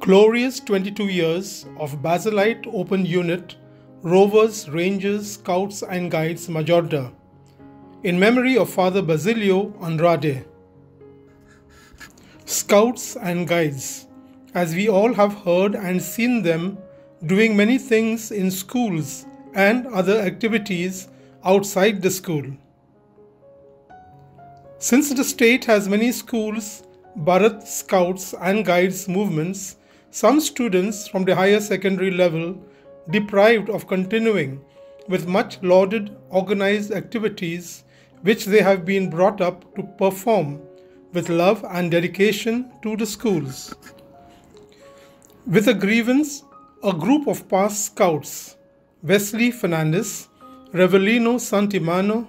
Glorious 22 years of Basilite Open Unit, Rovers, Rangers, Scouts and Guides Majorda, in memory of Father Basilio Andrade. Scouts and Guides, as we all have heard and seen them doing many things in schools and other activities outside the school. Since the state has many schools, Bharat Scouts and Guides movements, some students from the higher secondary level deprived of continuing with much lauded organized activities which they have been brought up to perform with love and dedication to the schools. With a grievance, a group of past scouts, Wesley Fernandez, Revelino Santimano,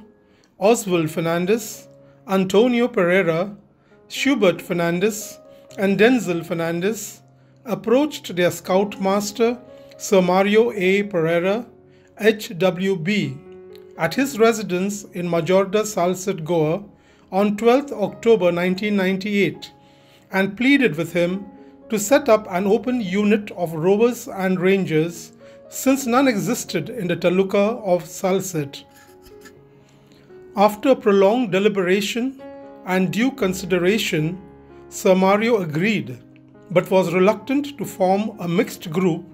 Oswald Fernandez, Antonio Pereira, Schubert Fernandez, and Denzel Fernandez approached their scoutmaster, Sir Mario A. Pereira, HWB, at his residence in Majorda, Salsette, Goa, on 12 October 1998, and pleaded with him to set up an open unit of Rovers and Rangers, since none existed in the Taluka of Salsette. After prolonged deliberation and due consideration, Sir Mario agreed, but was reluctant to form a mixed group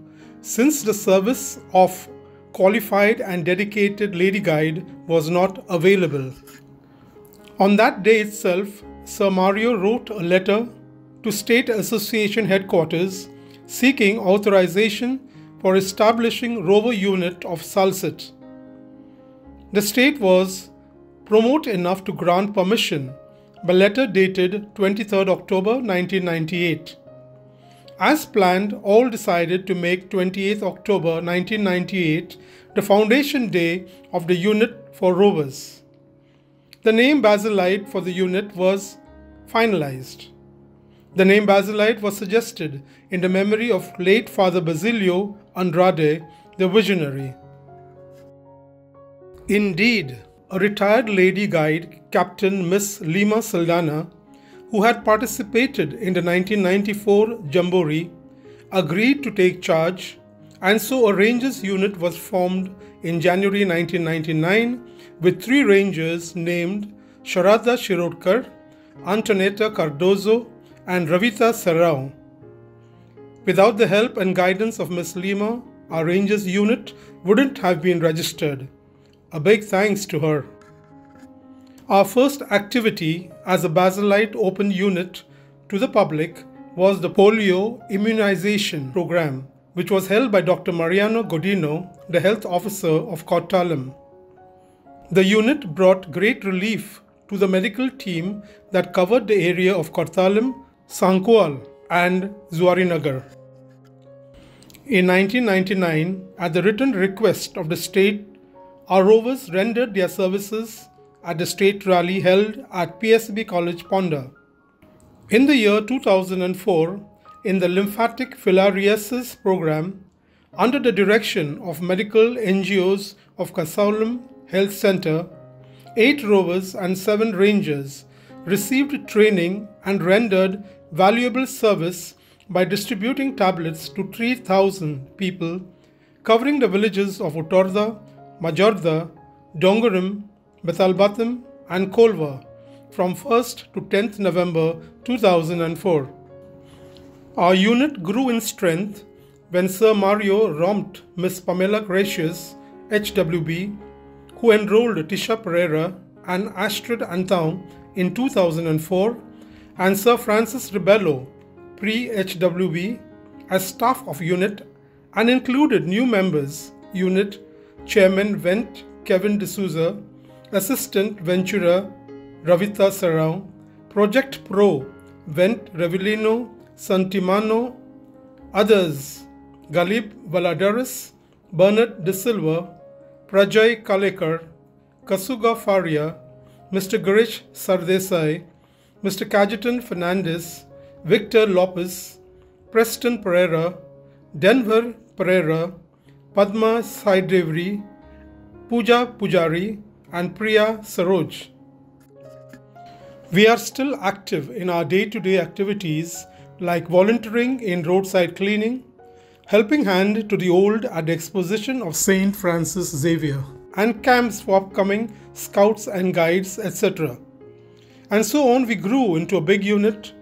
since the service of qualified and dedicated lady guide was not available. On that day itself, Sir Mario wrote a letter to State Association headquarters seeking authorization for establishing Rover Unit of Salsette. The state was promote enough to grant permission by letter dated 23rd October 1998. As planned, all decided to make 28th October 1998 the foundation day of the unit for Rovers. The name Basilite for the unit was finalized. The name Basilite was suggested in the memory of late Father Basilio Andrade, the visionary. Indeed, a retired lady guide, Captain Miss Lima Saldana, who had participated in the 1994 Jamboree, agreed to take charge, and so a Rangers unit was formed in January 1999 with 3 Rangers named Sharada Shirodkar, Antonetta Cardozo, and Ravita Serrao. Without the help and guidance of Miss Lima, our Rangers unit wouldn't have been registered. A big thanks to her. Our first activity as a Basilite Open Unit to the public was the polio immunization program, which was held by Dr. Mariano Godino, the health officer of Kottalam. The unit brought great relief to the medical team that covered the area of Kottalam, Sankual, and Zuarinagar. In 1999, at the written request of the state, our Rovers rendered their services at the state rally held at PSB College, Ponda. In the year 2004, in the lymphatic filariasis program, under the direction of medical NGOs of Kasaulam Health Center, 8 Rovers and 7 Rangers received training and rendered valuable service by distributing tablets to 3,000 people, covering the villages of Uttorda, Majorda, Dongaram, Bethalbatam and Kolva from 1st to 10th November 2004. Our unit grew in strength when Sir Mario romped Miss Pamela Gracious, HWB, who enrolled Tisha Pereira and Astrid Antão in 2004, and Sir Francis Rebello, pre-HWB, as staff of unit and included new members, unit Chairman Vent Kevin D'Souza, Assistant Ventura Ravita Serrao, Project Pro Vent Revelino Santimano, others Galib Valadares, Bernard De Silva, Prajay Kalekar, Kasuga Faria, Mr. Girish Sardesai, Mr. Cajetan Fernandez, Victor Lopez, Preston Pereira, Denver Pereira, Padma Saidevri, Pooja Pujari, and Priya Saroj. We are still active in our day-to-day activities like volunteering in roadside cleaning, helping hand to the old at the exposition of St. Francis Xavier, and camps for upcoming scouts and guides, etc. And so on, we grew into a big unit.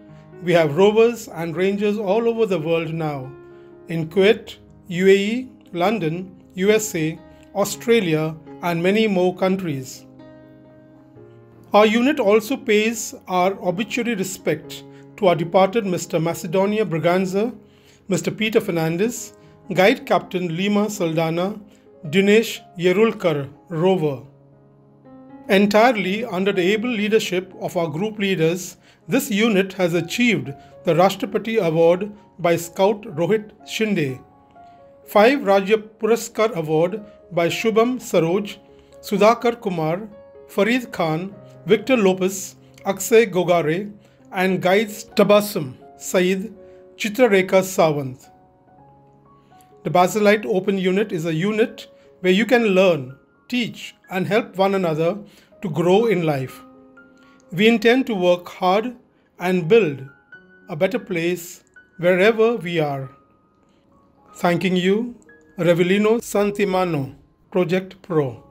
We have rovers and rangers all over the world now, in Kuwait, UAE, London, USA, Australia, and many more countries. Our unit also pays our obituary respect to our departed Mr. Macedonia Braganza, Mr. Peter Fernandez, Guide Captain Lima Saldana, Dinesh Yerulkar, Rover. Entirely under the able leadership of our group leaders, this unit has achieved the Rashtrapati Award by Scout Rohit Shinde, 5 Rajya Puraskar Award by Shubham Saroj, Sudhakar Kumar, Farid Khan, Victor Lopez, Akshay Gogare, and Guides Tabassum, Saeed, Chitrarekha Sawant. The Basilite Open Unit is a unit where you can learn, teach, and help one another to grow in life. We intend to work hard and build a better place wherever we are. Thanking you, Revelino Santimano, Project Pro.